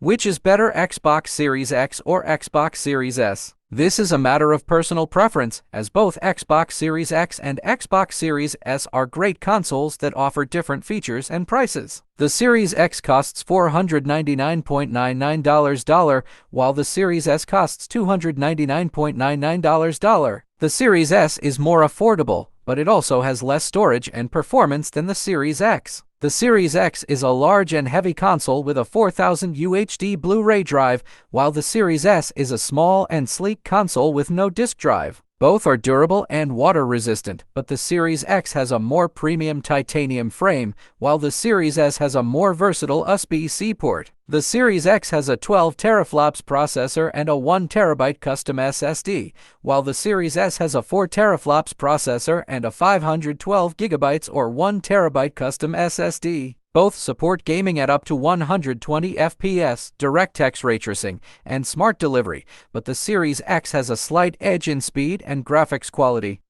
Which is better, Xbox Series X or Xbox Series S? This is a matter of personal preference, as both Xbox Series X and Xbox Series S are great consoles that offer different features and prices. The Series X costs $499.99, while the Series S costs $299.99. The Series S is more affordable, but it also has less storage and performance than the Series X. The Series X is a large and heavy console with a 4000 UHD Blu-ray drive, while the Series S is a small and sleek console with no disk drive. Both are durable and water-resistant, but the Series X has a more premium titanium frame, while the Series S has a more versatile USB-C port. The Series X has a 12 teraflops processor and a 1 TB custom SSD, while the Series S has a 4 teraflops processor and a 512 GB or 1 TB custom SSD. Both support gaming at up to 120 FPS, DirectX Raytracing, and Smart Delivery, but the Series X has a slight edge in speed and graphics quality.